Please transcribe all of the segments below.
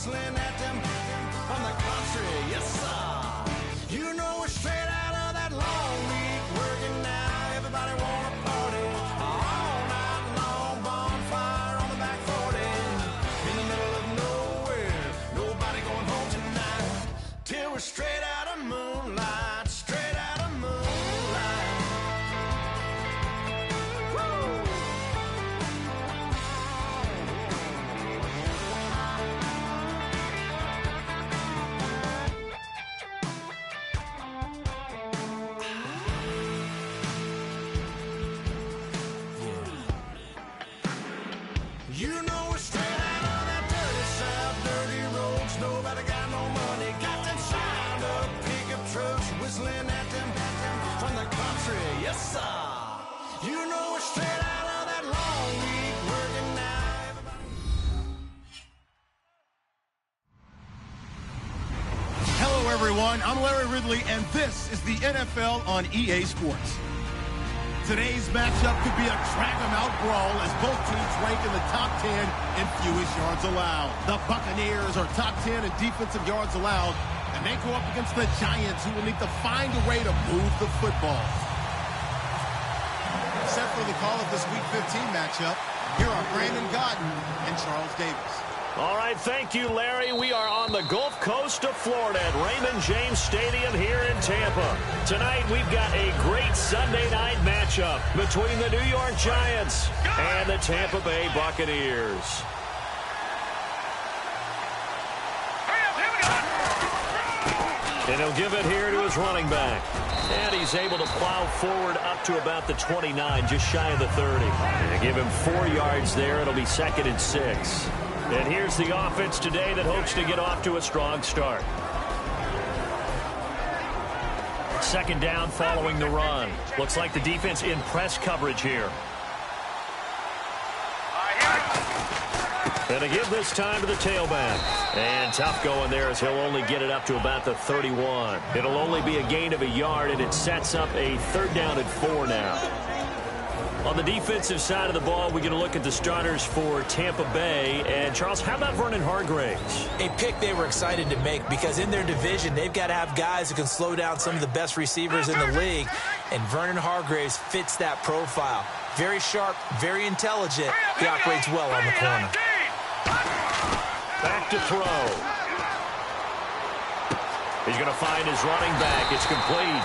whistling at them from the country, yes sir. You know we're straight out of that long week working now. Everybody wanna party all night long, bonfire on the back 40 in the middle of nowhere. Nobody going home tonight till we're straight out of moonlight, straight out of moonlight. Woo! You know we're straight out of that dirty south, dirty roads. Nobody got no money, got them signed up pickup trucks, whistling at them from the country, yes sir. You know we're straight out of that long week working now. Hello, everyone. I'm Larry Ridley, and this is the NFL on EA Sports. Today's matchup could be a drag-em-out brawl as both teams rank in the top 10 in fewest yards allowed. The Buccaneers are top 10 in defensive yards allowed, and they go up against the Giants, who will need to find a way to move the football. Set for the call of this Week 15 matchup, here are Brandon Godden and Charles Davis. All right, thank you, Larry. We are on the Gulf Coast of Florida at Raymond James Stadium here in Tampa. Tonight, we've got a great Sunday night matchup between the New York Giants and the Tampa Bay Buccaneers. And he'll give it here to his running back. And he's able to plow forward up to about the 29, just shy of the 30. And give him 4 yards there. It'll be 2nd and 6. And here's the offense today that hopes to get off to a strong start. 2nd down following the run. Looks like the defense in press coverage here. And to give this time to the tailback. And tough going there as he'll only get it up to about the 31. It'll only be a gain of a yard, and it sets up a 3rd down and 4 now. On the defensive side of the ball, we're going to look at the starters for Tampa Bay. And, Charles, how about Vernon Hargreaves? A pick they were excited to make because in their division, they've got to have guys who can slow down some of the best receivers in the league. And Vernon Hargreaves fits that profile. Very sharp, very intelligent. He operates well on the corner. Back to throw. He's going to find his running back. It's complete.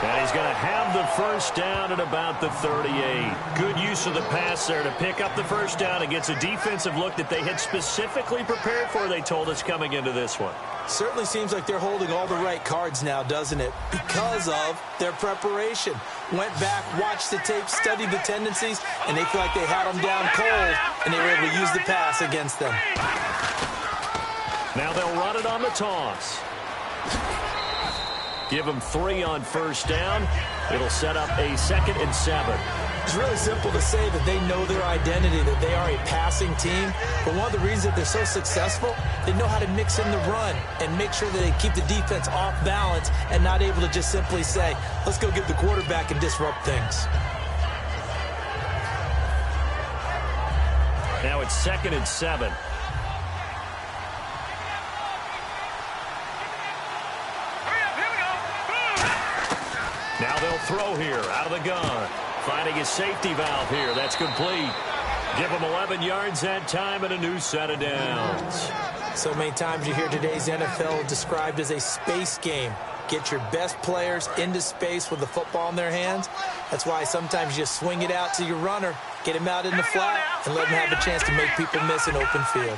And he's going to have the 1st down at about the 38. Good use of the pass there to pick up the 1st down against a defensive look that they had specifically prepared for, they told us, coming into this one. Certainly seems like they're holding all the right cards now, doesn't it? Because of their preparation. Went back, watched the tape, studied the tendencies, and they feel like they had them down cold, and they were able to use the pass against them. Now they'll run it on the toss. Give them 3 on 1st down. It'll set up a 2nd and 7. It's really simple to say that they know their identity, that they are a passing team. But one of the reasons that they're so successful, they know how to mix in the run and make sure that they keep the defense off balance and not able to just simply say, let's go get the quarterback and disrupt things. Now it's 2nd and 7. Now they'll throw here out of the gun. Finding his safety valve here. That's complete. Give him 11 yards that time and a new set of downs. So many times you hear today's NFL described as a space game. Get your best players into space with the football in their hands. That's why sometimes you just swing it out to your runner, get him out in the flat, and let him have a chance to make people miss an open field.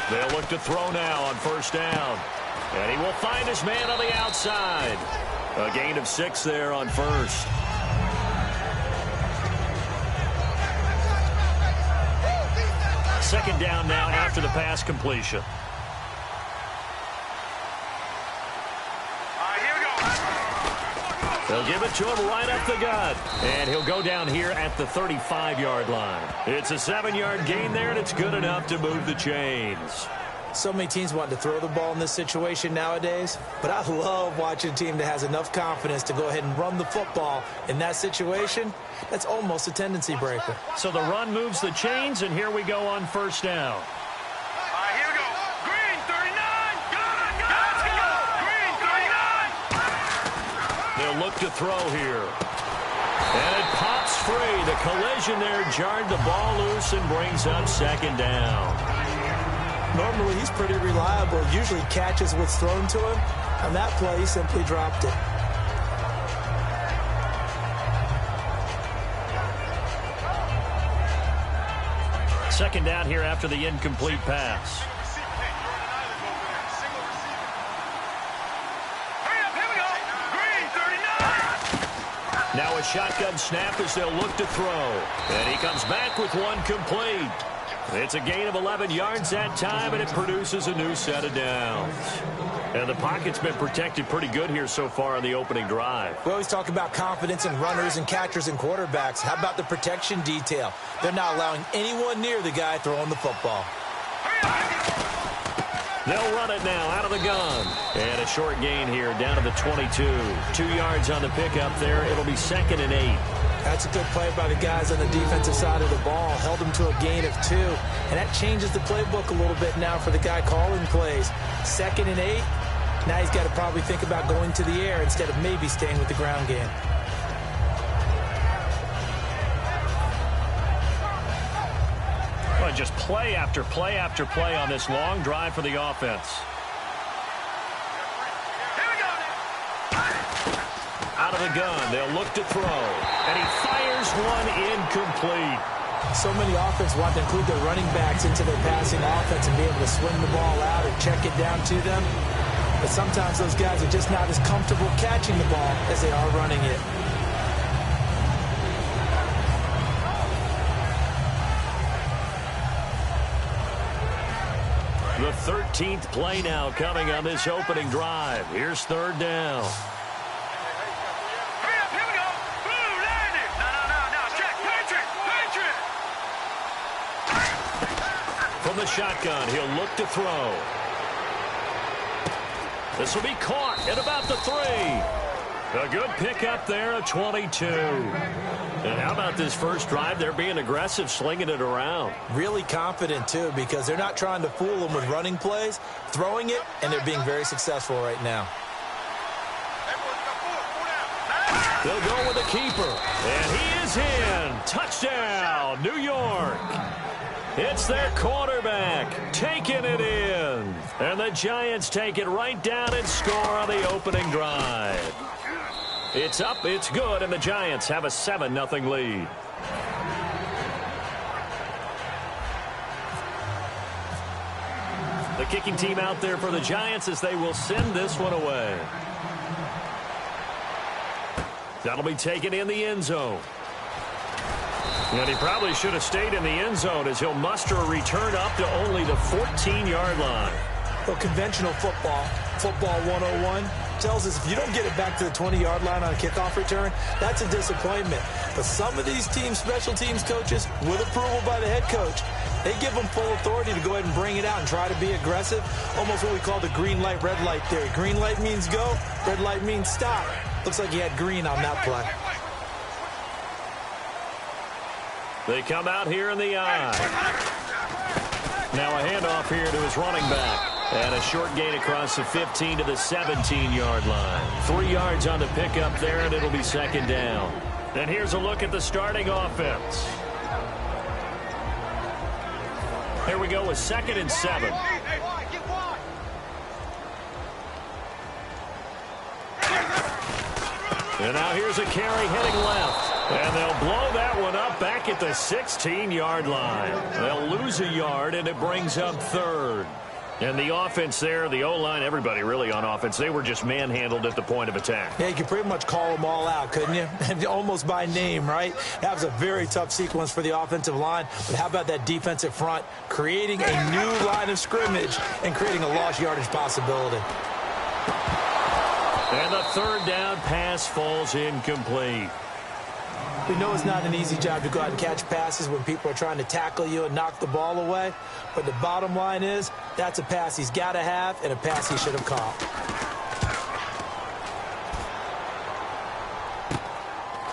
They'll look to throw now on 1st down. And he will find his man on the outside. A gain of 6 there on 1st. Second down now after the pass completion. They'll give it to him right up the gut. And he'll go down here at the 35-yard line. It's a 7-yard gain there, and it's good enough to move the chains. So many teams want to throw the ball in this situation nowadays, but I love watching a team that has enough confidence to go ahead and run the football in that situation. That's almost a tendency breaker. So the run moves the chains, and here we go on first down. Here we go. Green 39. Go. Green 39. They'll look to throw here. And it pops free. The collision there jarred the ball loose and brings up second down. Normally, he's pretty reliable. Usually catches what's thrown to him. On that play, he simply dropped it. Second down here after the incomplete pass. Now a shotgun snap as they'll look to throw. And he comes back with one complete. It's a gain of 11 yards that time, and it produces a new set of downs. And the pocket's been protected pretty good here so far on the opening drive. We always talk about confidence in runners and catchers and quarterbacks. How about the protection detail? They're not allowing anyone near the guy throwing the football. They'll run it now out of the gun. And a short gain here down to the 22. 2 yards on the pickup there. It'll be 2nd and 8. That's a good play by the guys on the defensive side of the ball. Held them to a gain of 2. And that changes the playbook a little bit now for the guy calling plays. 2nd and 8. Now he's got to probably think about going to the air instead of maybe staying with the ground game. Well, just play after play after play on this long drive for the offense. Out of the gun, they'll look to throw. And he fires one incomplete. So many offenses want to include their running backs into their passing offense and be able to swing the ball out or check it down to them. But sometimes those guys are just not as comfortable catching the ball as they are running it. The 13th play now coming on this opening drive. Here's third down. From the shotgun, he'll look to throw. This will be caught at about the 3. A good pickup there, a 22. And how about this first drive? They're being aggressive, slinging it around. Really confident, too, because they're not trying to fool them with running plays, throwing it, and they're being very successful right now. They'll go with the keeper. And he is in. Touchdown, New York. It's their quarterback taking it in. And the Giants take it right down and score on the opening drive. It's up, it's good, and the Giants have a 7-0 lead. The kicking team out there for the Giants as they will send this one away. That'll be taken in the end zone. And he probably should have stayed in the end zone as he'll muster a return up to only the 14-yard line. Well, conventional football 101, tells us if you don't get it back to the 20-yard line on a kickoff return, that's a disappointment. But some of these teams, special teams coaches, with approval by the head coach, they give them full authority to go ahead and bring it out and try to be aggressive, almost what we call the green light, red light theory. Green light means go, red light means stop. Looks like he had green on that play. They come out here in the eye. Now a handoff here to his running back. And a short gain across the 15 to the 17-yard line. 3 yards on the pickup there, and it'll be second down. And here's a look at the starting offense. Here we go with 2nd and 7. And now here's a carry heading left. And they'll blow that one up back at the 16-yard line. They'll lose a yard, and it brings up 3rd. And the offense there, the O-line, everybody really on offense, they were just manhandled at the point of attack. Yeah, you could pretty much call them all out, couldn't you? Almost by name, right? That was a very tough sequence for the offensive line. But how about that defensive front creating a new line of scrimmage and creating a lost yardage possibility? And the 3rd down pass falls incomplete. We know it's not an easy job to go out and catch passes when people are trying to tackle you and knock the ball away. But the bottom line is, that's a pass he's got to have and a pass he should have caught.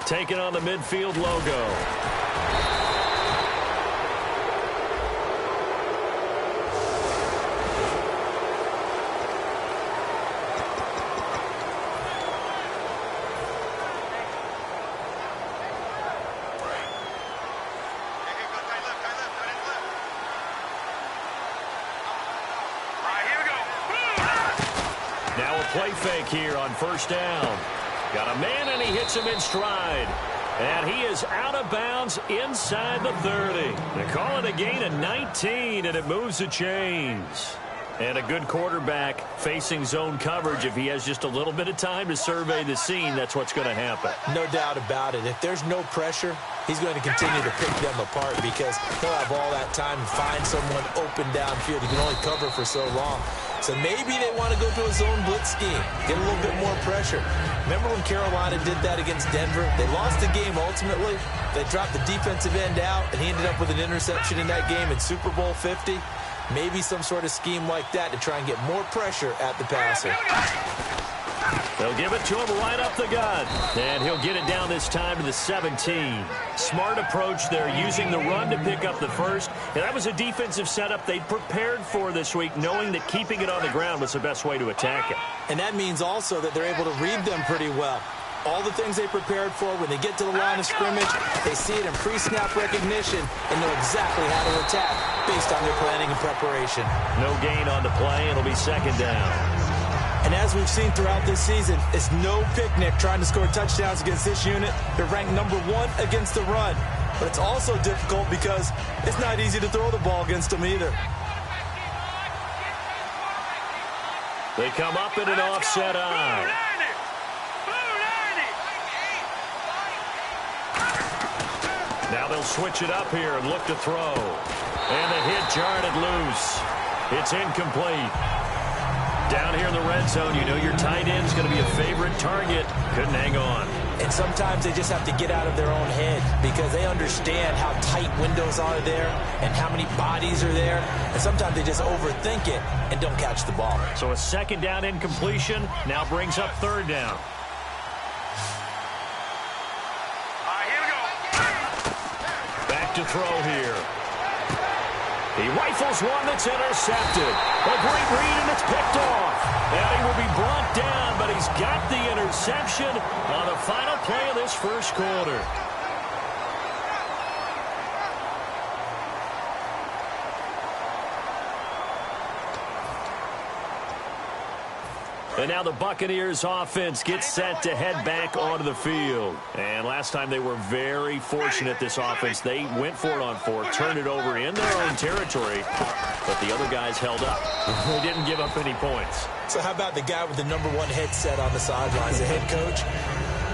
Taking on the midfield logo. Play fake here on first down. Got a man, and he hits him in stride. And he is out of bounds inside the 30. They call it a gain of 19, and it moves the chains. And a good quarterback facing zone coverage. If he has just a little bit of time to survey the scene, that's what's going to happen. No doubt about it. If there's no pressure, he's going to continue to pick them apart because he'll have all that time to find someone open downfield. He can only cover for so long. So maybe they want to go to a zone blitz scheme, get a little bit more pressure. Remember when Carolina did that against Denver? They lost the game ultimately. They dropped the defensive end out, and he ended up with an interception in that game in Super Bowl 50. Maybe some sort of scheme like that to try and get more pressure at the passer. They'll give it to him right up the gut. And he'll get it down this time to the 17. Smart approach there, using the run to pick up the first. And that was a defensive setup they'd prepared for this week, knowing that keeping it on the ground was the best way to attack it. And that means also that they're able to read them pretty well. All the things they prepared for, when they get to the line of scrimmage, they see it in pre-snap recognition and know exactly how to attack based on their planning and preparation. No gain on the play. It'll be second down. And as we've seen throughout this season, it's no picnic trying to score touchdowns against this unit. They're ranked number 1 against the run. But it's also difficult because it's not easy to throw the ball against them either. They come up in an offset eye. Now they'll switch it up here and look to throw. And the hit jarred it loose. It's incomplete. Down here in the red zone, you know your tight end's going to be a favorite target. Couldn't hang on. And sometimes they just have to get out of their own head because they understand how tight windows are there and how many bodies are there. And sometimes they just overthink it and don't catch the ball. So a second down incompletion now brings up third down. Back to throw here. He rifles one that's intercepted. A great read, and it's picked off. And he will be brought down, but he's got the interception on the final play of this first quarter. And now the Buccaneers offense gets set to head back onto the field. And last time they were very fortunate, this offense. They went for it on 4, turned it over in their own territory, but the other guys held up. They didn't give up any points. So how about the guy with the number 1 headset on the sidelines, the head coach?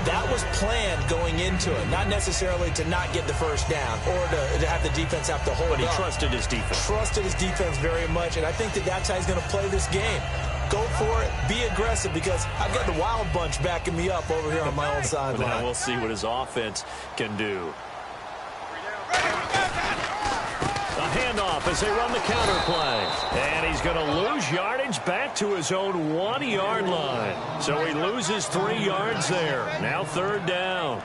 That was planned going into it, not necessarily to not get the first down or to have the defense have to hold up. But he trusted his defense. Trusted his defense very much, and I think that that's how he's going to play this game. Go for it. Be aggressive because I've got the wild bunch backing me up over here on my own sideline. Now we'll see what his offense can do. A handoff as they run the counter play. And he's going to lose yardage back to his own 1-yard line. So he loses 3 yards there. Now third down.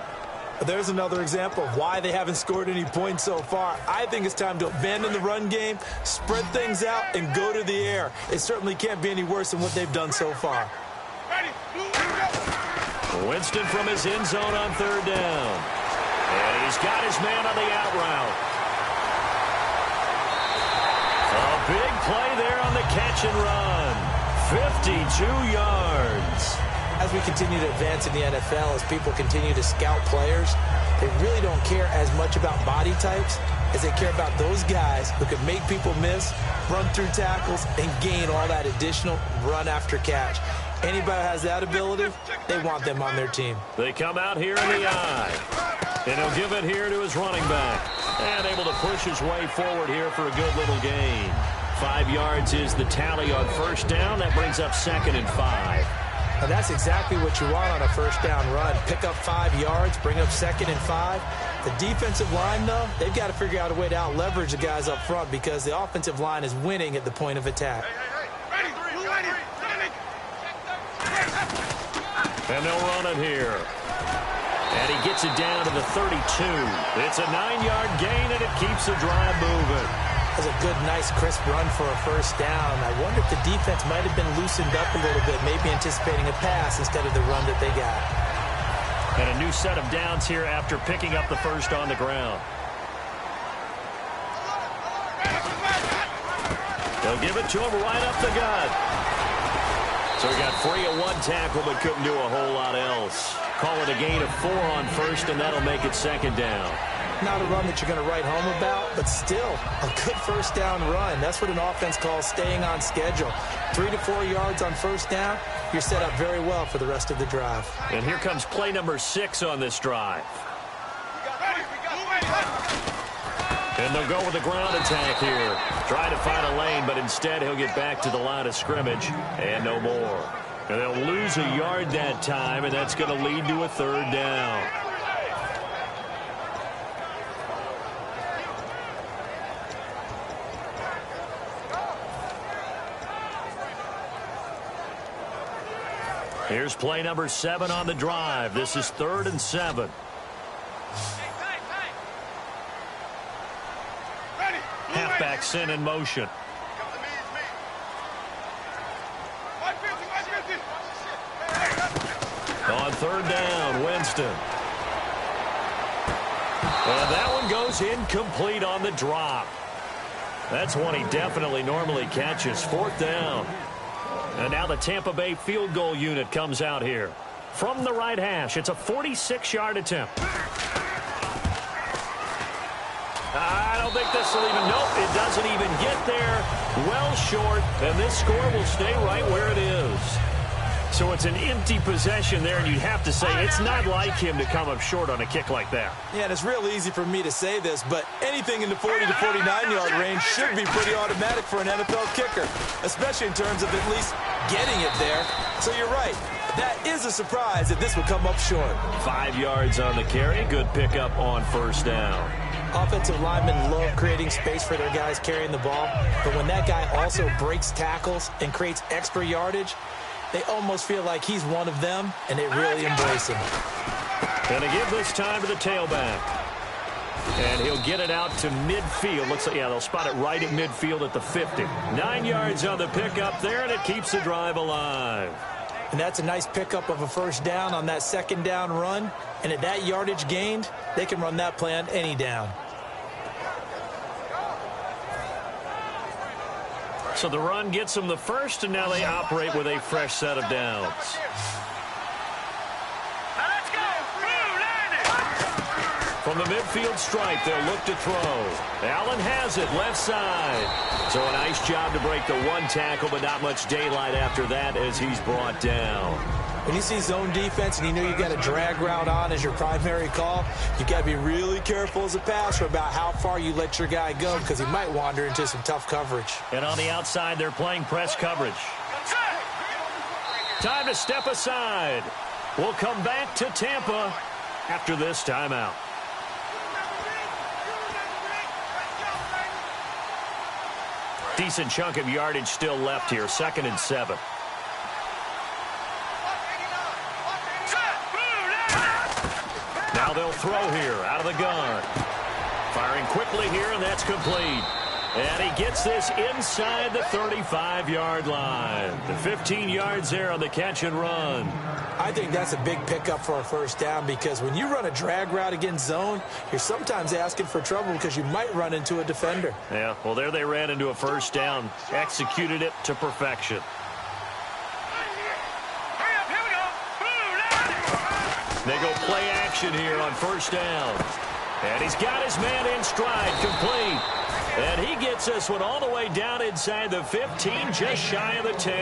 There's another example of why they haven't scored any points so far. I think it's time to abandon the run game, spread things out, and go to the air. It certainly can't be any worse than what they've done so far. Winston from his end zone on third down. And he's got his man on the out route. A big play there on the catch and run. 52 yards. As we continue to advance in the NFL, as people continue to scout players, they really don't care as much about body types as they care about those guys who can make people miss, run through tackles, and gain all that additional run after catch. Anybody who has that ability, they want them on their team. They come out here in the eye. And he'll give it here to his running back. And able to push his way forward here for a good little gain. 5 yards is the tally on first down. That brings up 2nd and 5. And that's exactly what you want on a first down run. Pick up 5 yards, bring up 2nd and 5. The defensive line, though, they've got to figure out a way to out-leverage the guys up front because the offensive line is winning at the point of attack. And they'll run it here. And he gets it down to the 32. It's a 9-yard gain, and it keeps the drive moving. That's a good, nice, crisp run for a first down. I wonder if the defense might have been loosened up a little bit, maybe anticipating a pass instead of the run that they got. And a new set of downs here after picking up the first on the ground. They'll give it to him right up the gut. So he got free of 1 tackle but couldn't do a whole lot else. Call it a gain of 4 on first, and that'll make it 2nd down. Not a run that you're going to write home about, but still a good first down run. That's what an offense calls staying on schedule. 3 to 4 yards on first down, you're set up very well for the rest of the drive. And here comes play number 6 on this drive. And they'll go with the ground attack here. Try to find a lane, but instead he'll get back to the line of scrimmage and no more. And they'll lose a yard that time, and that's going to lead to a 3rd down. Here's play number 7 on the drive. This is 3rd and 7. Halfback sent in motion. On 3rd down, Winston. And that one goes incomplete on the drop. That's one he definitely normally catches. 4th down. And now the Tampa Bay field goal unit comes out here. From the right hash, it's a 46-yard attempt. I don't think this will even, nope, it doesn't even get there. Well short, and this score will stay right where it is. So it's an empty possession there, and you'd have to say it's not like him to come up short on a kick like that. Yeah, and it's real easy for me to say this, but anything in the 40 to 49-yard range should be pretty automatic for an NFL kicker, especially in terms of at least getting it there. So you're right. That is a surprise if this would come up short. 5 yards on the carry. Good pickup on first down. Offensive linemen love creating space for their guys carrying the ball, but when that guy also breaks tackles and creates extra yardage, they almost feel like he's one of them, and they really embrace him. Going to give this time to the tailback. And he'll get it out to midfield. Looks like, yeah, they'll spot it right at midfield at the 50. 9 yards on the pickup there, and it keeps the drive alive. And that's a nice pickup of a first down on that 2nd down run. And at that yardage gained, they can run that play on any down. So the run gets them the first, and now they operate with a fresh set of downs. From the midfield stripe, they'll look to throw. Allen has it, left side. So a nice job to break the 1 tackle, but not much daylight after that as he's brought down. When you see zone defense and you know you've got a drag route on as your primary call, you've got to be really careful as a passer about how far you let your guy go because he might wander into some tough coverage. And on the outside, they're playing press coverage. Time to step aside. We'll come back to Tampa after this timeout. Decent chunk of yardage still left here. 2nd and 7. Now they'll throw here out of the gun. Firing quickly here, and that's complete. And he gets this inside the 35-yard line. The 15 yards there on the catch and run. I think that's a big pickup for a first down because when you run a drag route against zone, you're sometimes asking for trouble because you might run into a defender. Yeah, well, there they ran into a first down. Executed it to perfection. They go play action here on first down. And he's got his man in stride, complete. And he gets this one all the way down inside the 15, just shy of the 10.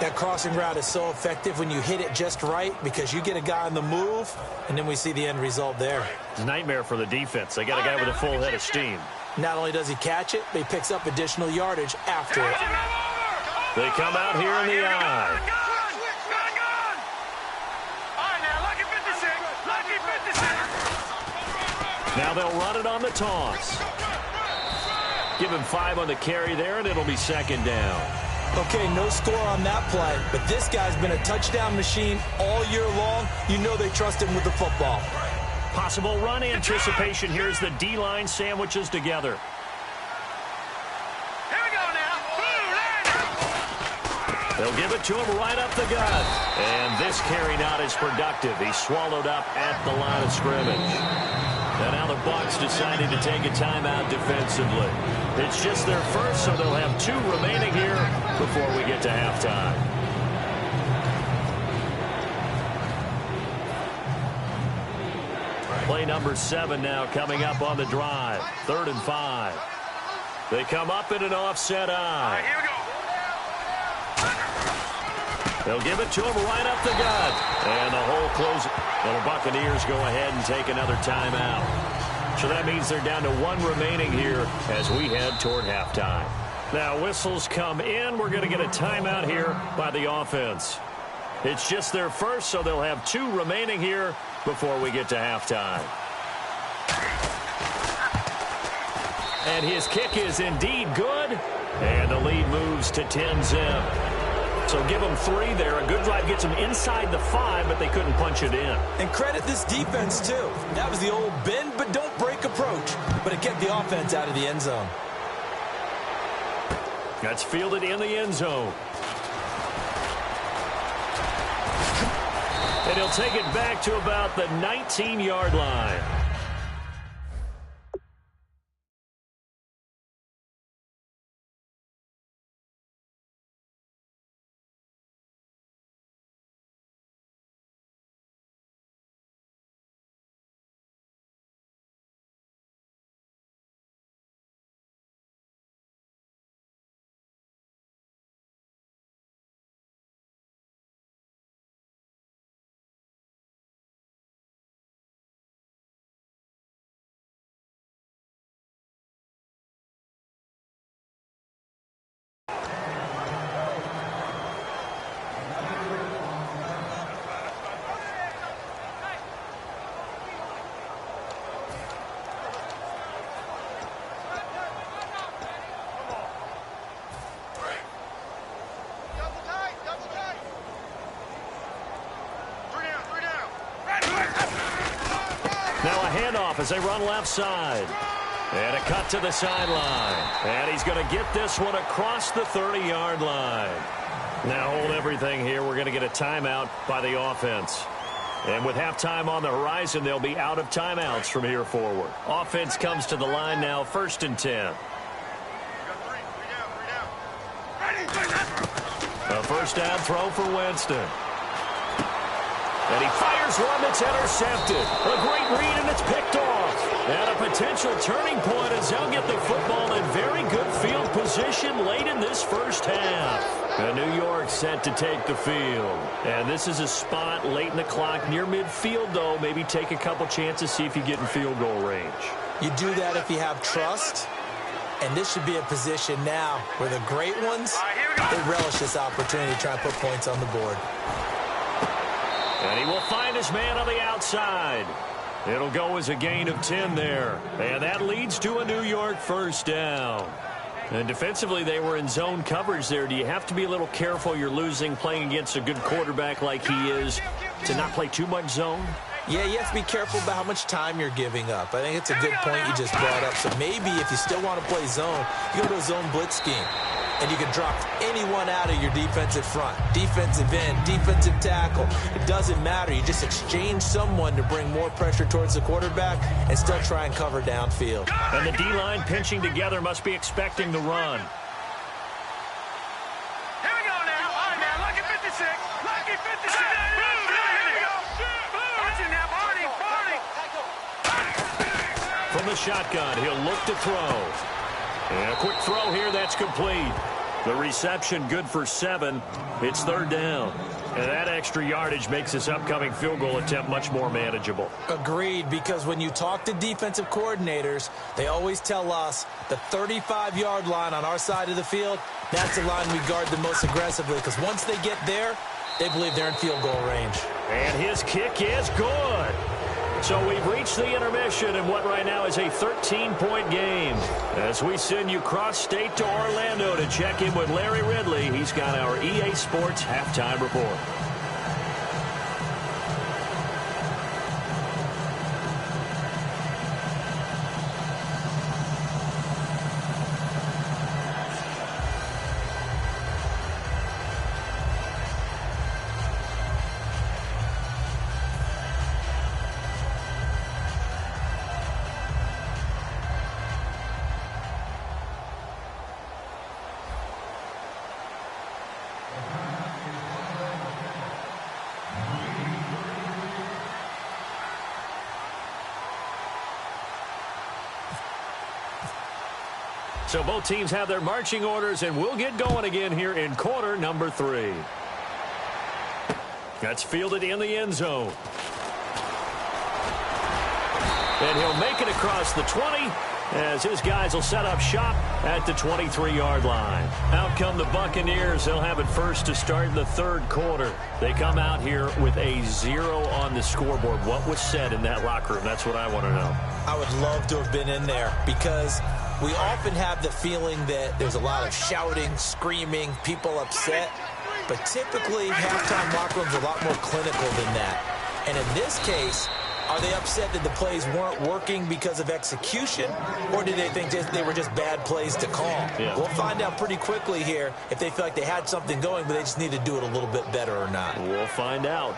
That crossing route is so effective when you hit it just right because you get a guy on the move, and then we see the end result there. It's a nightmare for the defense. They got a guy with a full head of steam. Not only does he catch it, but he picks up additional yardage after it. They come out here in the eye. Now they'll run it on the toss. Give him 5 on the carry there, and it'll be second down. Okay, no score on that play, but this guy's been a touchdown machine all year long. You know they trust him with the football. Possible run anticipation. Here's the D-line sandwiches together. Here we go now. They'll give it to him right up the gut. And this carry not as productive. He's swallowed up at the line of scrimmage. And now the Bucs decided to take a timeout defensively. It's just their first, so they'll have 2 remaining here before we get to halftime. Play number 7 now coming up on the drive. 3rd and 5. They come up in an offset eye. Here we go. They'll give it to him right up the gut. And the hole closes. The Buccaneers go ahead and take another timeout. So that means they're down to 1 remaining here as we head toward halftime. Now whistles come in. We're going to get a timeout here by the offense. It's just their first, so they'll have 2 remaining here before we get to halftime. And his kick is indeed good. And the lead moves to 10-zip. So give them 3 there. A good drive gets them inside the 5, but they couldn't punch it in. And credit this defense, too. That was the old bend but don't break approach. But it kept the offense out of the end zone. That's fielded in the end zone. And he'll take it back to about the 19-yard line. Now a handoff as they run left side. And a cut to the sideline. And he's going to get this one across the 30-yard line. Now hold everything here. We're going to get a timeout by the offense. And with halftime on the horizon, they'll be out of timeouts from here forward. Offense comes to the line now, 1st and 10. A first down throw for Winston. And he fires one that's intercepted. A great read, and it's picked off. And a potential turning point as they'll get the football in very good field position late in this first half. And New York set to take the field. And this is a spot late in the clock near midfield, though. Maybe take a couple chances, see if you get in field goal range. You do that if you have trust. And this should be a position now where the great ones, they relish this opportunity to try and put points on the board. And he will find his man on the outside. It'll go as a gain of 10 there. And that leads to a New York first down. And defensively, they were in zone coverage there. Do you have to be a little careful you're losing playing against a good quarterback like he is to not play too much zone? Yeah, you have to be careful about how much time you're giving up. I think it's a good point you just brought up. So maybe if you still want to play zone, you go to a zone blitz scheme. And you can drop anyone out of your defensive front, defensive end, defensive tackle. It doesn't matter. You just exchange someone to bring more pressure towards the quarterback and still try and cover downfield. And the D-line pinching together must be expecting the run. Here we go now. All right, now, lucky 56. Lucky 56. Here we go. Watch it now, Barney. From the shotgun, he'll look to throw. And a quick throw here, that's complete. The reception good for 7. It's 3rd down. And that extra yardage makes this upcoming field goal attempt much more manageable. Agreed, because when you talk to defensive coordinators, they always tell us the 35-yard line on our side of the field, that's the line we guard the most aggressively, because once they get there, they believe they're in field goal range. And his kick is good. So we've reached the intermission in what right now is a 13-point game. As we send you cross-state to Orlando to check in with Larry Ridley, he's got our EA Sports halftime report. So both teams have their marching orders, and we'll get going again here in quarter number 3. That's fielded in the end zone. And he'll make it across the 20 as his guys will set up shop at the 23-yard line. Out come the Buccaneers. They'll have it first to start the third quarter. They come out here with a 0 on the scoreboard. What was said in that locker room? That's what I want to know. I would love to have been in there because we often have the feeling that there's a lot of shouting, screaming, people upset. But typically, halftime locker rooms are a lot more clinical than that. And in this case, are they upset that the plays weren't working because of execution, or did they think they were just bad plays to call? Yeah. We'll find out pretty quickly here if they feel like they had something going, but they just need to do it a little bit better or not. We'll find out.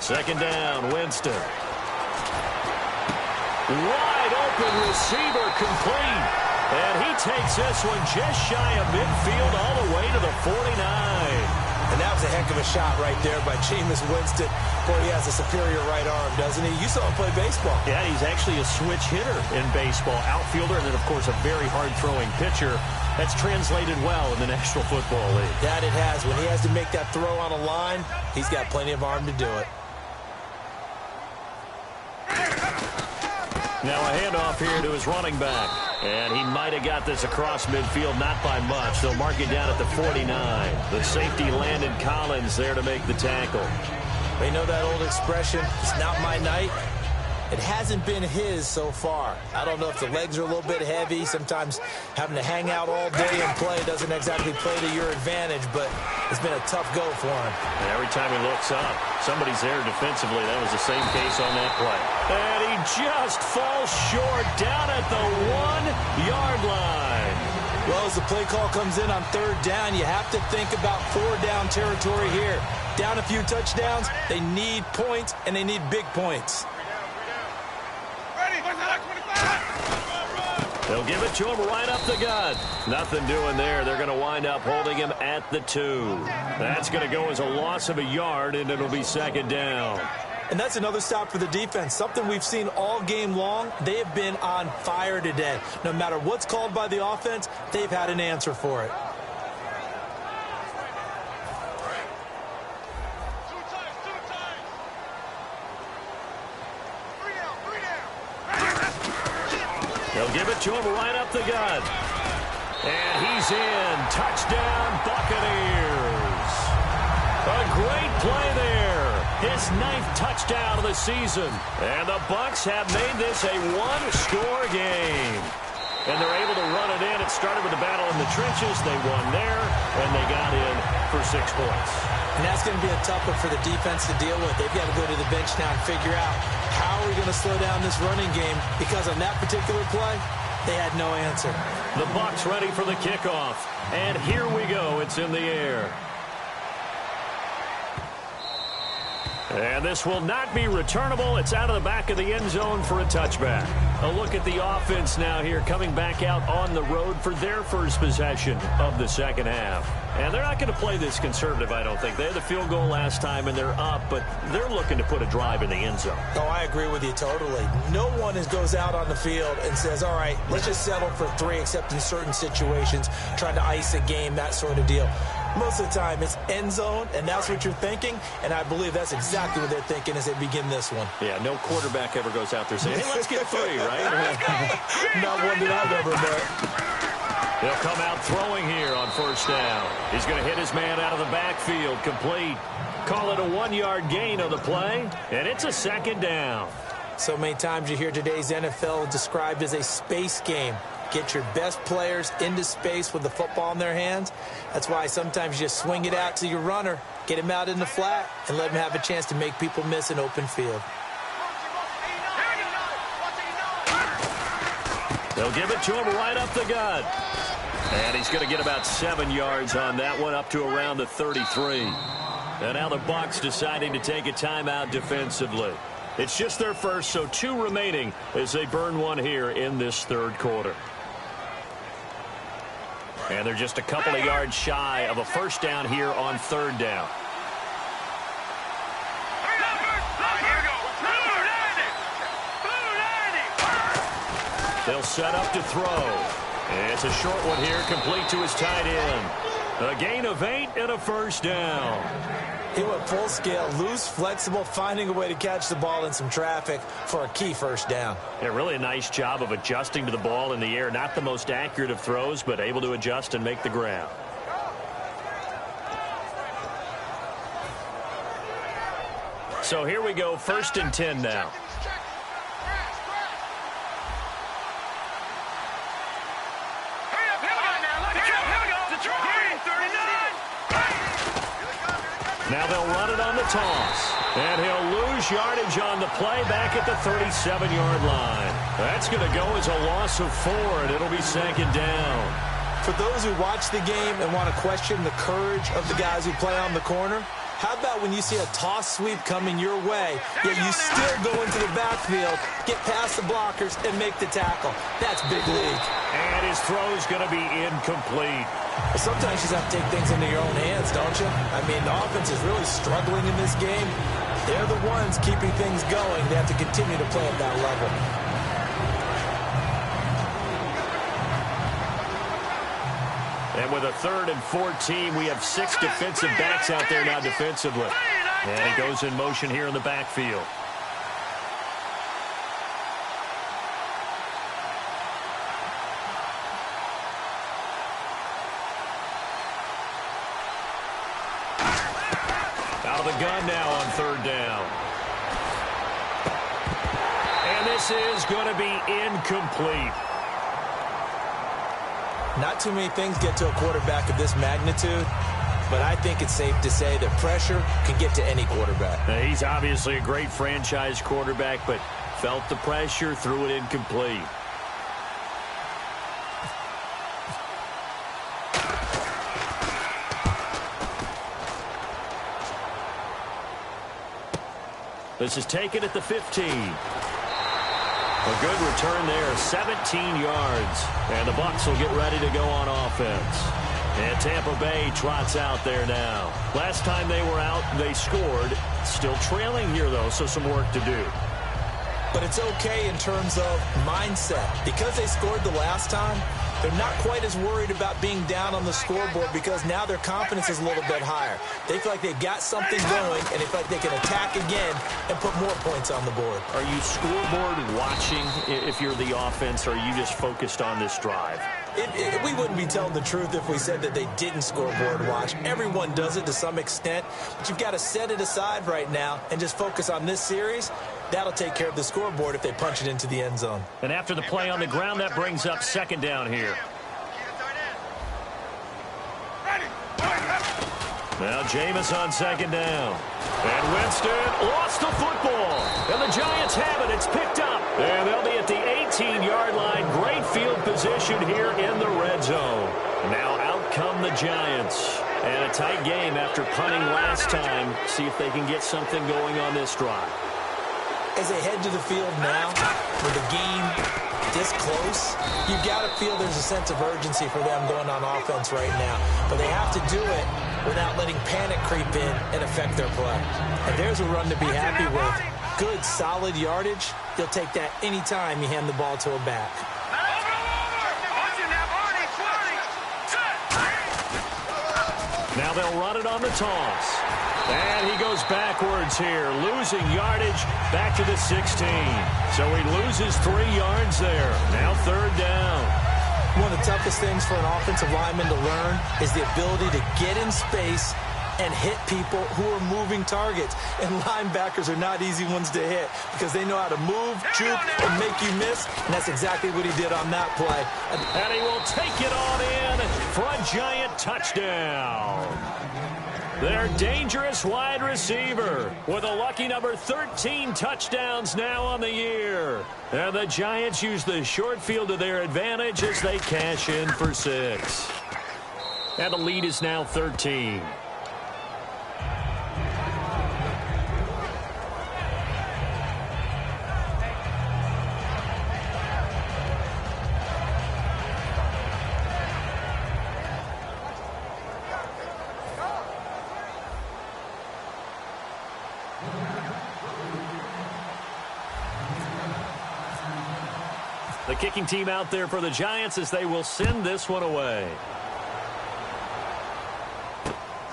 Second down, Winston. Wide open receiver complete. And he takes this one just shy of midfield all the way to the 49. And that was a heck of a shot right there by Jameis Winston. Boy, he has a superior right arm, doesn't he? You saw him play baseball. Yeah, he's actually a switch hitter in baseball. Outfielder, and then, of course, a very hard-throwing pitcher. That's translated well in the National Football League. That it has. When he has to make that throw on a line, he's got plenty of arm to do it. Now a handoff here to his running back. And he might have got this across midfield, not by much. They'll mark it down at the 49. The safety Landon Collins there to make the tackle. They know that old expression, it's not my night. It hasn't been his so far. I don't know if the legs are a little bit heavy. Sometimes having to hang out all day and play doesn't exactly play to your advantage, but it's been a tough go for him. And every time he looks up, somebody's there defensively. That was the same case on that play. And he just falls short down at the 1-yard line. Well, as the play call comes in on third down, you have to think about 4-down territory here. Down a few touchdowns, they need points, and they need big points. They'll give it to him right up the gut. Nothing doing there. They're going to wind up holding him at the 2. That's going to go as a loss of a yard, and it'll be second down. And that's another stop for the defense. Something we've seen all game long. They have been on fire today. No matter what's called by the offense, they've had an answer for it. They'll give it to him right up the gut. And he's in. Touchdown, Buccaneers. A great play there. His 9th touchdown of the season. And the Bucs have made this a one-score game. And they're able to run it in. It started with a battle in the trenches. They won there, and they got in for 6 points. And that's going to be a tough one for the defense to deal with. They've got to go to the bench now and figure out how are we going to slow down this running game, because on that particular play, they had no answer. The Bucs ready for the kickoff. And here we go. It's in the air. And this will not be returnable. It's out of the back of the end zone for a touchback. A look at the offense now here, coming back out on the road for their first possession of the second half. And they're not going to play this conservative, I don't think. They had the field goal last time, and they're up, but they're looking to put a drive in the end zone. Oh, I agree with you totally. No one goes out on the field and says, all right, let's just settle for 3, except in certain situations, trying to ice a game, that sort of deal. Most of the time, it's end zone, and that's what you're thinking, and I believe that's exactly what they're thinking as they begin this one. Yeah, no quarterback ever goes out there saying, hey, let's get 3, right? Not one that I've ever met. He'll come out throwing here on first down. He's going to hit his man out of the backfield, complete. Call it a 1-yard gain on the play, and it's a second down. So many times you hear today's NFL described as a space game. Get your best players into space with the football in their hands. That's why sometimes you just swing it out to your runner, get him out in the flat, and let him have a chance to make people miss an open field. They'll give it to him right up the gut. And he's going to get about 7 yards on that one, up to around the 33. And now the Bucs deciding to take a timeout defensively. It's just their first, so 2 remaining as they burn one here in this third quarter. And they're just a couple of yards shy of a first down here on third down. They'll set up to throw. It's a short one here, complete to his tight end. A gain of 8 and a first down. He went full scale, loose, flexible, finding a way to catch the ball in some traffic for a key first down. Yeah, really a nice job of adjusting to the ball in the air. Not the most accurate of throws, but able to adjust and make the grab. So here we go, 1st and 10 now. Now they'll run it on the toss. And he'll lose yardage on the play back at the 37-yard line. That's going to go as a loss of 4, and it'll be second down. For those who watch the game and want to question the courage of the guys who play on the corner, how about when you see a toss sweep coming your way, yet you still go into the backfield, get past the blockers, and make the tackle? That's big league. And his throw's going to be incomplete. Sometimes you just have to take things into your own hands, don't you? I mean, the offense is really struggling in this game. They're the ones keeping things going. They have to continue to play at that level. And with a 3rd and 14, we have 6 defensive backs out there now defensively. And he goes in motion here in the backfield. Out of the gun now on 3rd down. And this is going to be incomplete. Not too many things get to a quarterback of this magnitude, but I think it's safe to say that pressure can get to any quarterback. Now, he's obviously a great franchise quarterback, but felt the pressure, threw it incomplete. This is taken at the 15. A good return there, 17 yards. And the Bucs will get ready to go on offense. And Tampa Bay trots out there now. Last time they were out, they scored. Still trailing here, though, so some work to do. But it's okay in terms of mindset. Because they scored the last time, they're not quite as worried about being down on the scoreboard because now their confidence is a little bit higher. They feel like they've got something going, and they feel like they can attack again and put more points on the board. Are you scoreboard watching if you're the offense, or are you just focused on this drive? We wouldn't be telling the truth if we said that they didn't scoreboard watch. Everyone does it to some extent, but you've got to set it aside right now and just focus on this series. That'll take care of the scoreboard if they punch it into the end zone. And after the play on the ground, that brings up second down here. Now Jameis on second down. And Winston lost the football. And the Giants have it. It's picked up. And they'll be at the 18-yard line. Great field position here in the red zone. Now out come the Giants. And a tight game after punting last time. See if they can get something going on this drive. As they head to the field now, with the game this close, you've got to feel there's a sense of urgency for them going on offense right now. But they have to do it without letting panic creep in and affect their play. And there's a run to be happy with. Good, solid yardage. You'll take that anytime you hand the ball to a back. Now they'll run it on the toss. And he goes backwards here, losing yardage back to the 16. So he loses 3 yards there. Now 3rd down. One of the toughest things for an offensive lineman to learn is the ability to get in space and hit people who are moving targets. And linebackers are not easy ones to hit because they know how to move, juke, and make you miss. And that's exactly what he did on that play. And he will take it on in for a Giant touchdown. Their dangerous wide receiver with a lucky number 13 touchdowns now on the year. And the Giants use the short field to their advantage as they cash in for 6. And the lead is now 13. The kicking team out there for the Giants as they will send this one away.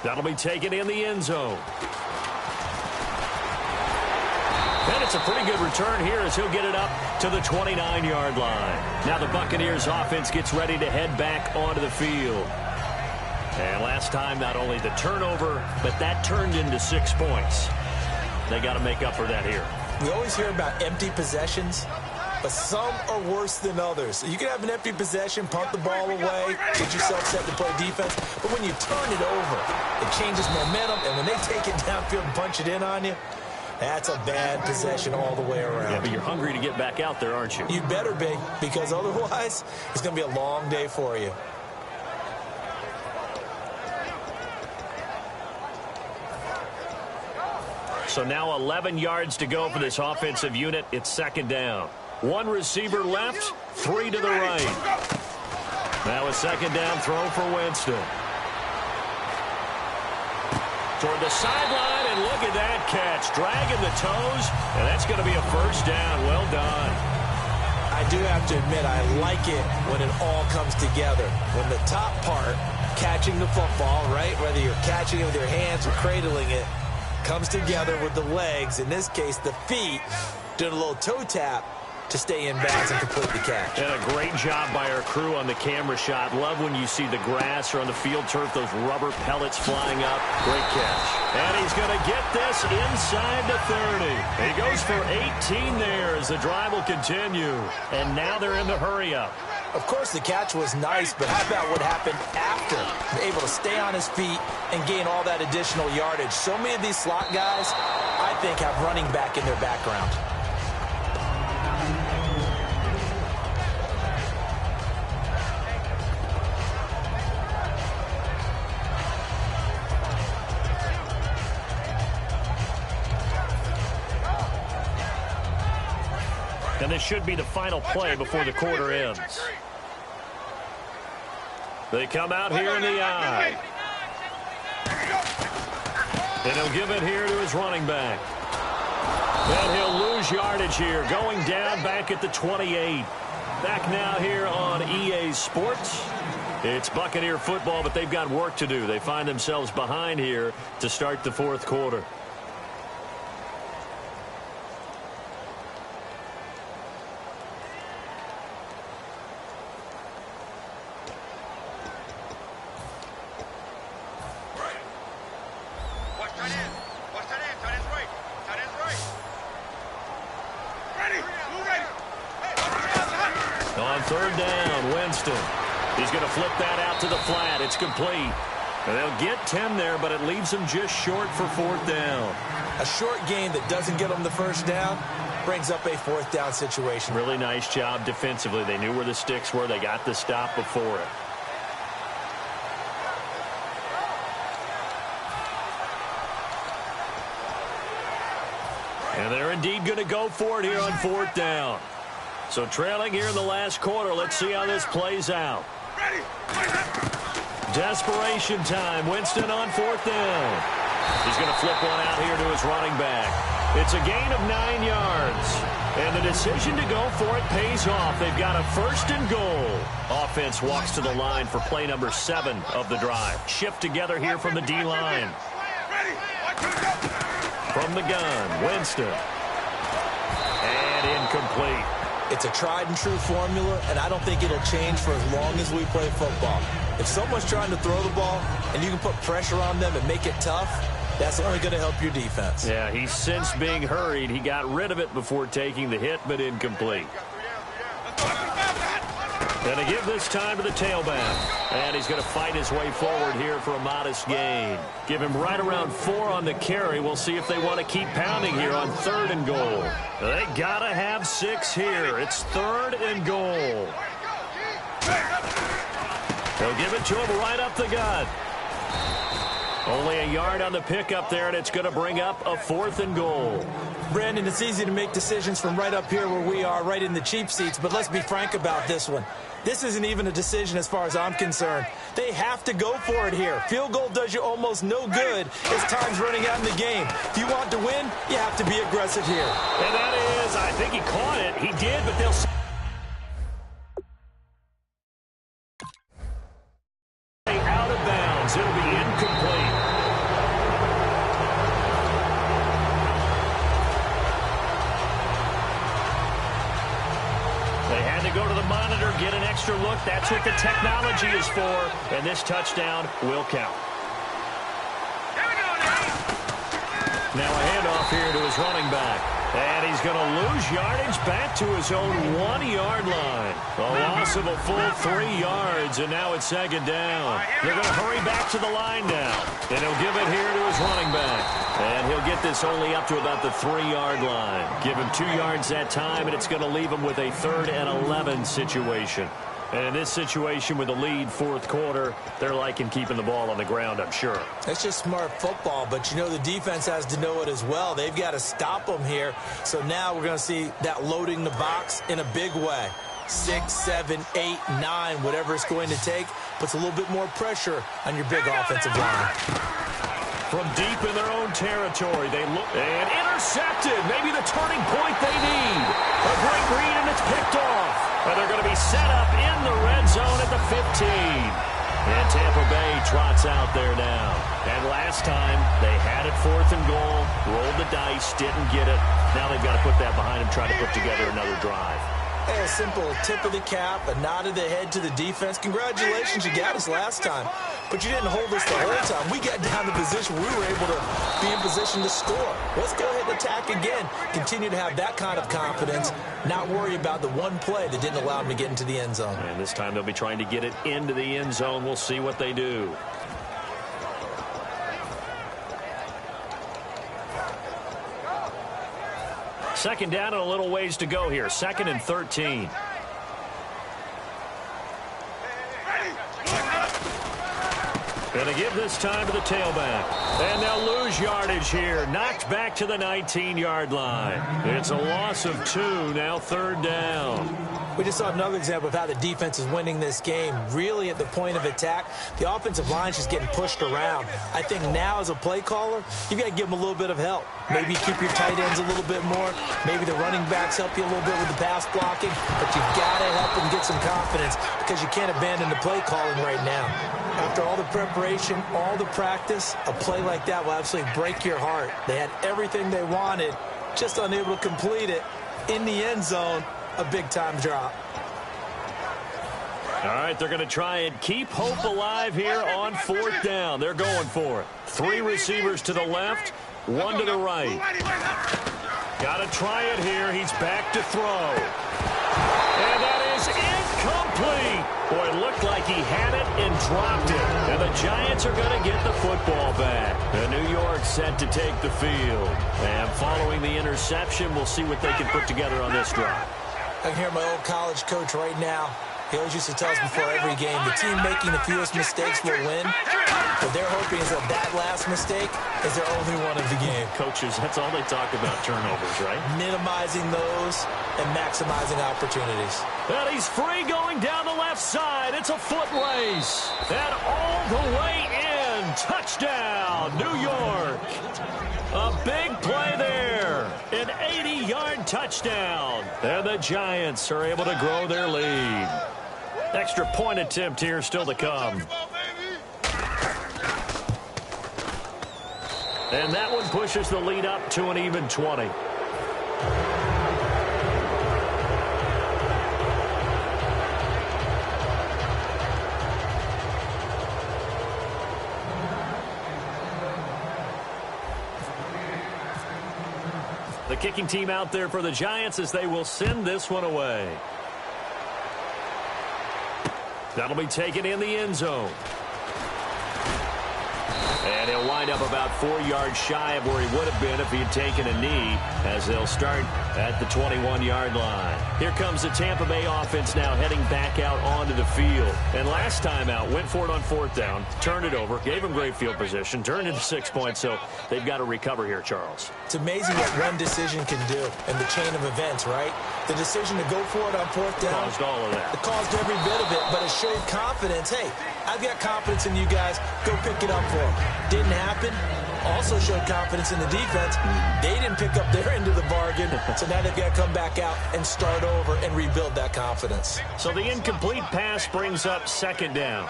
That'll be taken in the end zone. And it's a pretty good return here as he'll get it up to the 29-yard line. Now the Buccaneers offense gets ready to head back onto the field. And last time, not only the turnover, but that turned into 6 points. They got to make up for that here. We always hear about empty possessions, but some are worse than others. You can have an empty possession, punt the ball away, get yourself set to play defense, but when you turn it over, it changes momentum, and when they take it downfield and punch it in on you, that's a bad possession all the way around. Yeah, but you're hungry to get back out there, aren't you? You better be, because otherwise, it's going to be a long day for you. So now 11 yards to go for this offensive unit. It's 2nd down. 1 receiver left, 3 to the right. Now a 2nd down throw for Winston. Toward the sideline, and look at that catch. Dragging the toes, and that's going to be a 1st down. Well done. I do have to admit, I like it when it all comes together. When the top part, catching the football, right, whether you're catching it with your hands or cradling it, comes together with the legs, in this case the feet, doing a little toe tap to stay in bounds and complete the catch. And a great job by our crew on the camera shot. Love when you see the grass or on the field turf, those rubber pellets flying up. Great catch. And he's going to get this inside the 30. He goes for 18 there as the drive will continue. And now they're in the hurry-up. Of course, the catch was nice, but how about what happened after? Able to stay on his feet and gain all that additional yardage. So many of these slot guys, I think, have running back in their background. And this should be the final play before the quarter ends. They come out here in the eye. And he'll give it here to his running back. And he'll lose yardage here, going down back at the 28. Back now here on EA Sports. It's Buccaneer football, but they've got work to do. They find themselves behind here to start the 4th quarter. On 3rd down, Winston. He's going to flip that out to the flat. It's complete. And they'll get 10 there, but it leaves them just short for 4th down. A short gain that doesn't get them the 1st down brings up a 4th down situation. Really nice job defensively. They knew where the sticks were. They got the stop before it. And they're indeed going to go for it here on 4th down. So trailing here in the last quarter. Let's see how this plays out. Desperation time. Winston on 4th down. He's going to flip one out here to his running back. It's a gain of 9 yards. And the decision to go for it pays off. They've got a 1st and goal. Offense walks to the line for play number 7 of the drive. Shift together here from the D-line. From the gun, Winston. And incomplete. It's a tried-and-true formula, and I don't think it'll change for as long as we play football. If someone's trying to throw the ball and you can put pressure on them and make it tough, that's only going to help your defense. Yeah, he's since being hurried. He got rid of it before taking the hit, but incomplete. And to give this time to the tailback. And he's going to fight his way forward here for a modest gain. Give him right around 4 on the carry. We'll see if they want to keep pounding here on 3rd and goal. They got to have 6 here. It's 3rd and goal. They'll give it to him right up the gut. Only a yard on the pickup there, and it's going to bring up a 4th and goal. Brandon, it's easy to make decisions from right up here where we are, right in the cheap seats, but let's be frank about this one. This isn't even a decision as far as I'm concerned. They have to go for it here. Field goal does you almost no good as time's running out in the game. If you want to win, you have to be aggressive here. And that is, I think he caught it. He did, but they'll... out of bounds. It'll be incomplete. They had to go to the monitor, get an extra look. That's what the technology is for. And this touchdown will count. Now a handoff here to his running back. And he's going to lose yardage back to his own 1-yard line. A loss of a full 3 yards, and now it's 2nd down. They're going to hurry back to the line now. And he'll give it here to his running back. And he'll get this only up to about the 3-yard line. Give him 2 yards that time, and it's going to leave him with a 3rd and 11 situation. And in this situation with a lead 4th quarter, they're liking keeping the ball on the ground, I'm sure. It's just smart football, but you know the defense has to know it as well. They've got to stop them here. So now we're going to see that loading the box in a big way. 6, 7, 8, 9, whatever it's going to take, puts a little bit more pressure on your big offensive line. From deep in their own territory, they look and intercepted. Maybe the turning point they need. A great read, and it's picked off. And they're going to be set up in the red zone at the 15. And Tampa Bay trots out there now. And last time, they had it 4th and goal, rolled the dice, didn't get it. Now they've got to put that behind them, try to put together another drive. Hey, a simple tip of the cap, a nod of the head to the defense. Congratulations, you got us last time. But you didn't hold us the whole time. We got down to the position we were able to be in position to score. Let's go ahead and attack again. Continue to have that kind of confidence, not worry about the one play that didn't allow them to get into the end zone. And this time they'll be trying to get it into the end zone. We'll see what they do. Second down and a little ways to go here. 2nd and 13. Going to give this time to the tailback. And they'll lose yardage here. Knocked back to the 19-yard line. It's a loss of 2. Now 3rd down. We just saw another example of how the defense is winning this game. Really at the point of attack, the offensive line is just getting pushed around. I think now as a play caller, you've got to give them a little bit of help. Maybe keep your tight ends a little bit more. Maybe the running backs help you a little bit with the pass blocking. But you've got to help them get some confidence because you can't abandon the play calling right now. After all the preparation, all the practice, a play like that will absolutely break your heart. They had everything they wanted, just unable to complete it. In the end zone, a big-time drop. All right, they're going to try and keep hope alive here on 4th down. They're going for it. 3 receivers to the left, 1 to the right. Got to try it here. He's back to throw. And that is incomplete. Boy, it looked like he had it and dropped it. And the Giants are going to get the football back. And New York set to take the field. And following the interception, we'll see what they can put together on this drive. I can hear my old college coach right now. He always used to tell us before every game, the team making the fewest mistakes will win. What they're hoping is that last mistake is their only one of the game. Coaches, that's all they talk about, turnovers, right? Minimizing those and maximizing opportunities. And he's free going down the left side. It's a foot race. And all the way in. Touchdown, New York. A big play there. 30-yard touchdown. And the Giants are able to grow their lead. Extra point attempt here still to come. And that one pushes the lead up to an even 20. The kicking team out there for the Giants as they will send this one away. That'll be taken in the end zone. And he'll wind up about 4 yards shy of where he would have been if he had taken a knee, as they'll start at the 21-yard line. Here comes the Tampa Bay offense now heading back out onto the field. And last time out, went for it on 4th down, turned it over, gave him great field position, turned into 6 points, so they've got to recover here, Charles. It's amazing what one decision can do in the chain of events, right? The decision to go for it on 4th down. Caused all of that. It caused every bit of it, but it showed confidence. Hey, I've got confidence in you guys. Go pick it up for them. Didn't happen. Also showed confidence in the defense. They didn't pick up their end of the bargain, so now they've got to come back out and start over and rebuild that confidence. So the incomplete pass brings up 2nd down.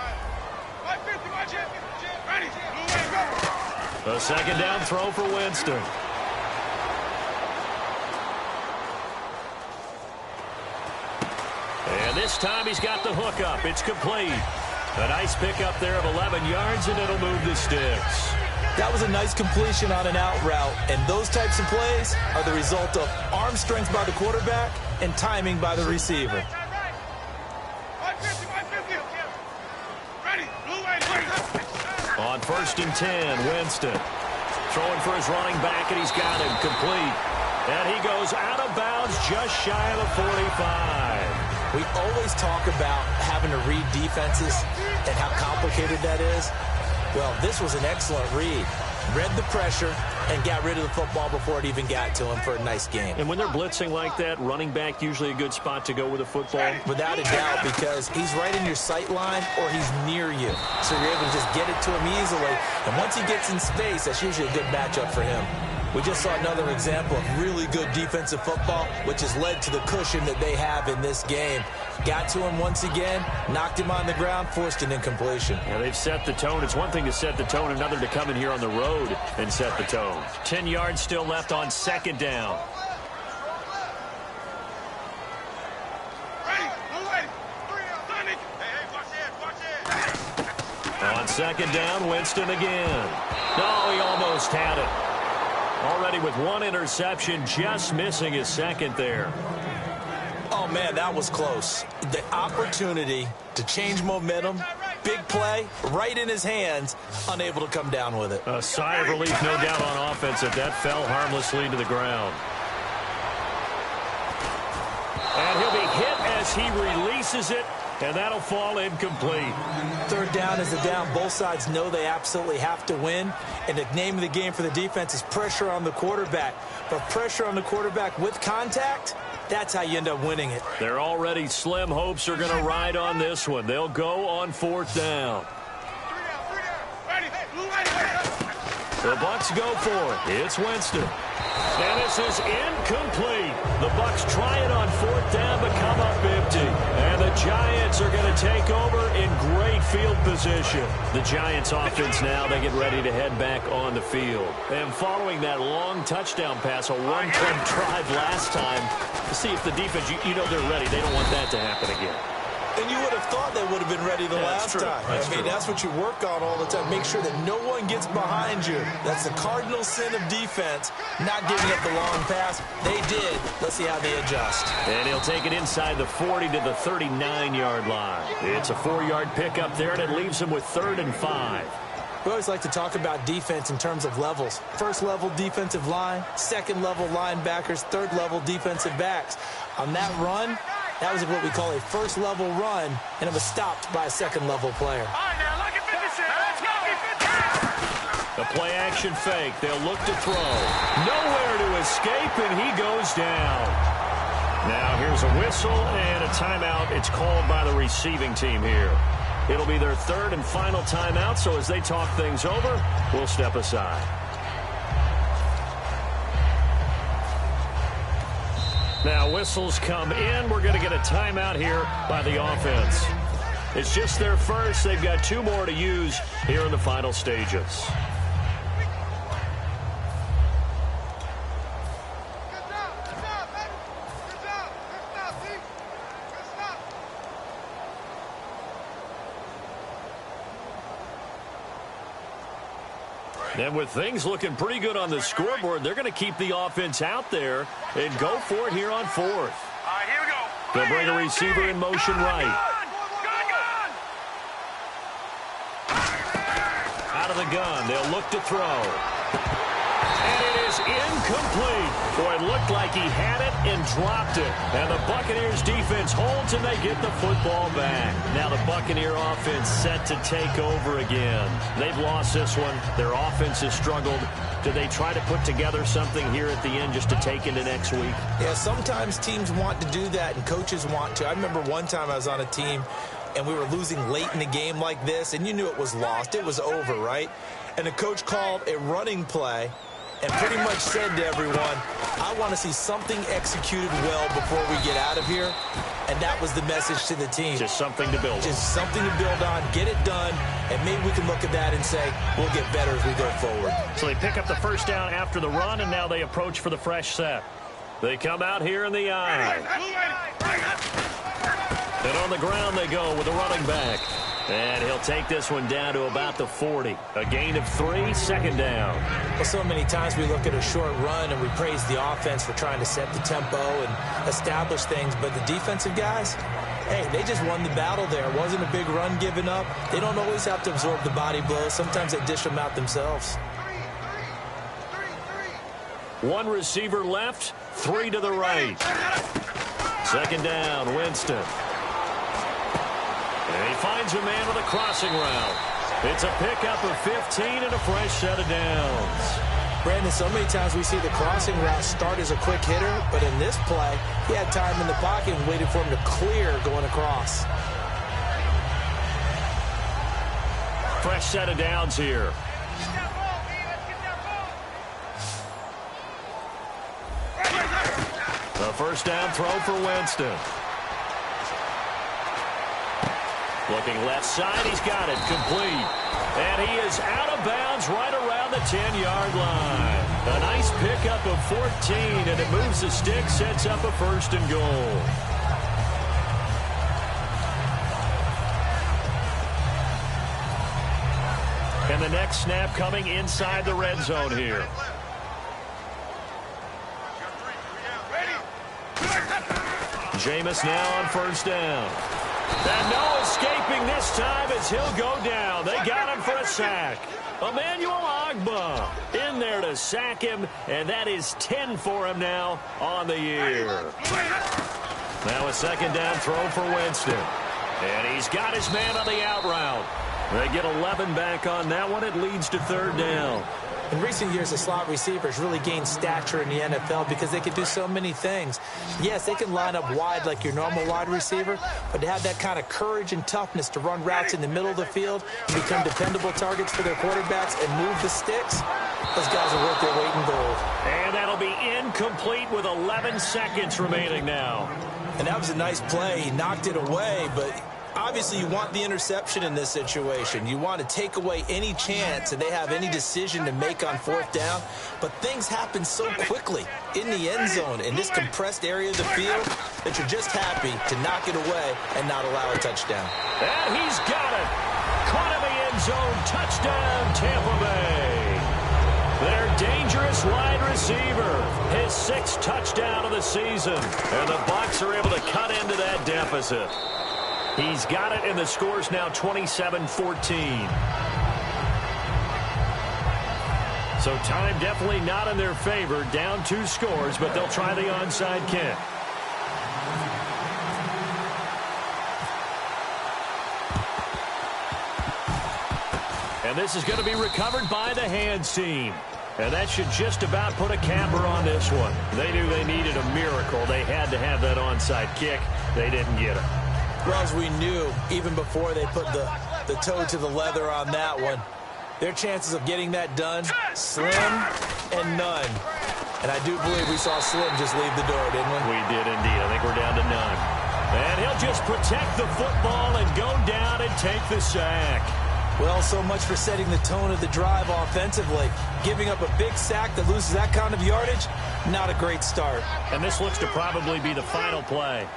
A 2nd down throw for Winston. And this time he's got the hook up. It's complete. A nice pickup there of 11 yards, and it'll move the sticks. That was a nice completion on an out route, and those types of plays are the result of arm strength by the quarterback and timing by the receiver. On 1st and 10, Winston throwing for his running back, and he's got him complete. And he goes out of bounds just shy of the 45. We always talk about having to read defenses and how complicated that is. Well, this was an excellent read. Read the pressure and got rid of the football before it even got to him for a nice game. And when they're blitzing like that, running back usually a good spot to go with the football? Without a doubt, because he's right in your sight line or he's near you. So you're able to just get it to him easily. And once he gets in space, that's usually a good matchup for him. We just saw another example of really good defensive football, which has led to the cushion that they have in this game. Got to him once again, knocked him on the ground, forced an incompletion. Yeah, they've set the tone. It's one thing to set the tone, another to come in here on the road and set the tone. 10 yards still left on 2nd down. On 2nd down, Winston again. No, he almost had it. Already with 1 interception, just missing his 2nd there. Oh, man, that was close. The opportunity to change momentum, big play, right in his hands, unable to come down with it. A sigh of relief, no doubt, on offense that fell harmlessly to the ground. And he'll be hit as he releases it, and that'll fall incomplete. 3rd down is a down. Both sides know they absolutely have to win. And the name of the game for the defense is pressure on the quarterback. But pressure on the quarterback with contact, that's how you end up winning it. Their already slim hopes are going to ride on this one. They'll go on 4th down. The Bucs go for it. It's Winston. And this is incomplete. The Bucs try it on 4th down, but come up empty. And the Giants are going to take over in great field position. The Giants offense now, they get ready to head back on the field. And following that long touchdown pass, a one-play drive last time, to see if the defense, you know they're ready. They don't want that to happen again. And you would have thought they would have been ready the last time. I mean, that's what you work on all the time. Make sure that no one gets behind you. That's the cardinal sin of defense, not giving up the long pass. They did. Let's see how they adjust. And he'll take it inside the 40 to the 39-yard line. It's a 4-yard pickup there, and it leaves him with 3rd and 5. We always like to talk about defense in terms of levels. 1st level defensive line, 2nd level linebackers, 3rd level defensive backs. On that run, that was what we call a 1st level run, and it was stopped by a 2nd level player. All right, now look at 56. Let's go. The play action fake. They'll look to throw. Nowhere to escape, and he goes down. Now here's a whistle and a timeout. It's called by the receiving team here. It'll be their 3rd and final timeout, so as they talk things over, we'll step aside. Now whistles come in. We're going to get a timeout here by the offense. It's just their first. They've got 2 more to use here in the final stages. And with things looking pretty good on the scoreboard, they're going to keep the offense out there and go for it here on 4th. All right, here we go. They'll bring a receiver in motion right. Out of the gun, they'll look to throw. And it is incomplete. Boy, it looked like he had it and dropped it. And the Buccaneers defense holds and they get the football back. Now the Buccaneer offense set to take over again. They've lost this one. Their offense has struggled. Do they try to put together something here at the end just to take into next week? Yeah, sometimes teams want to do that and coaches want to. I remember one time I was on a team and we were losing late in the game like this, and you knew it was lost. It was over, right? And the coach called a running play and pretty much said to everyone, I want to see something executed well before we get out of here. And that was the message to the team. Just something to build on. Just something to build on, get it done, and maybe we can look at that and say, we'll get better as we go forward. So they pick up the first down after the run, and now they approach for the fresh set. They come out here in the eye. And on the ground they go with a running back. And he'll take this one down to about the 40. A gain of 3, second down. Well, so many times we look at a short run and we praise the offense for trying to set the tempo and establish things. But the defensive guys, hey, they just won the battle there. It wasn't a big run given up. They don't always have to absorb the body blows. Sometimes they dish them out themselves. 1 receiver left, 3 to the right. Second down, Winston. And he finds a man with a crossing route. It's a pickup of 15 and a fresh set of downs. Brandon, so many times we see the crossing route start as a quick hitter, but in this play, he had time in the pocket and waited for him to clear going across. Fresh set of downs here. The first down throw for Winston. Looking left side, he's got it, complete. And he is out of bounds right around the 10-yard line. A nice pickup of 14, and it moves the stick, sets up a 1st and goal. And the next snap coming inside the red zone here. Jameis now on first down. And no escaping this time as he'll go down. They got him for a sack. Emmanuel Ogbah in there to sack him, and that is 10 for him now on the year. Now a second down throw for Winston. And he's got his man on the out route. They get 11 back on that one. It leads to 3rd down. In recent years, the slot receivers really gained stature in the NFL because they can do so many things. Yes, they can line up wide like your normal wide receiver, but to have that kind of courage and toughness to run routes in the middle of the field and become dependable targets for their quarterbacks and move the sticks, those guys are worth their weight in gold. And that'll be incomplete with 11 seconds remaining now. And that was a nice play. He knocked it away, but obviously, you want the interception in this situation. You want to take away any chance that they have any decision to make on 4th down. But things happen so quickly in the end zone in this compressed area of the field that you're just happy to knock it away and not allow a touchdown. And he's got it. Caught in the end zone. Touchdown, Tampa Bay. Their dangerous wide receiver. His 6th touchdown of the season. And the Bucs are able to cut into that deficit. He's got it, and the score's now 27-14. So time definitely not in their favor. Down 2 scores, but they'll try the onside kick. And this is going to be recovered by the hands team. And that should just about put a capper on this one. They knew they needed a miracle. They had to have that onside kick. They didn't get it. Well, as we knew, even before they put the toe to the leather on that one, their chances of getting that done, slim and none. And I do believe we saw Slim just leave the door, didn't we? We did indeed. I think we're down to none. And he'll just protect the football and go down and take the sack. Well, so much for setting the tone of the drive offensively. Giving up a big sack that loses that kind of yardage, not a great start. And this looks to probably be the final play.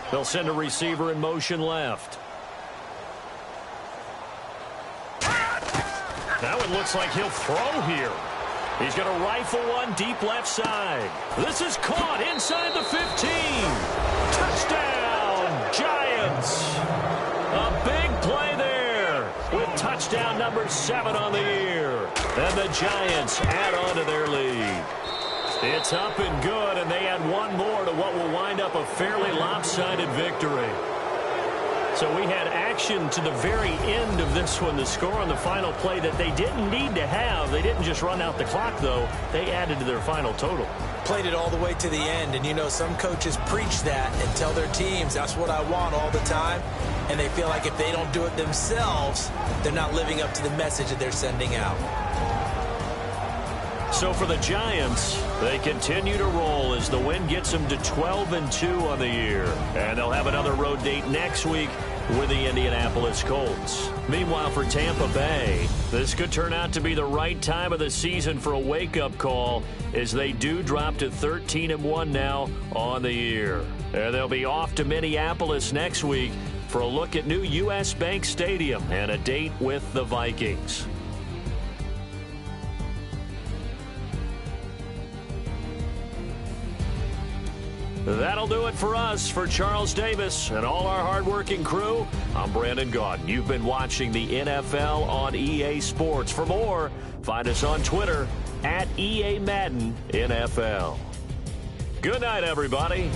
They'll send a receiver in motion left. Now it looks like he'll throw here. He's going to rifle one deep left side. This is caught inside the 15. Touchdown, Giants. A big play there with touchdown number 7 on the year. And the Giants add on to their lead. It's up and good, and they add one more to what will wind up a fairly lopsided victory. So we had action to the very end of this one, the score on the final play that they didn't need to have. They didn't just run out the clock, though. They added to their final total. Played it all the way to the end, and you know some coaches preach that and tell their teams that's what I want all the time, and they feel like if they don't do it themselves, they're not living up to the message that they're sending out. So for the Giants, they continue to roll as the win gets them to 12-2 on the year. And they'll have another road date next week with the Indianapolis Colts. Meanwhile, for Tampa Bay, this could turn out to be the right time of the season for a wake-up call as they do drop to 13-1 now on the year. And they'll be off to Minneapolis next week for a look at new U.S. Bank Stadium and a date with the Vikings. That'll do it for us. For Charles Davis and all our hardworking crew, I'm Brandon Gaudin. You've been watching the NFL on EA Sports. For more, find us on Twitter at EA Madden NFL. Good night, everybody.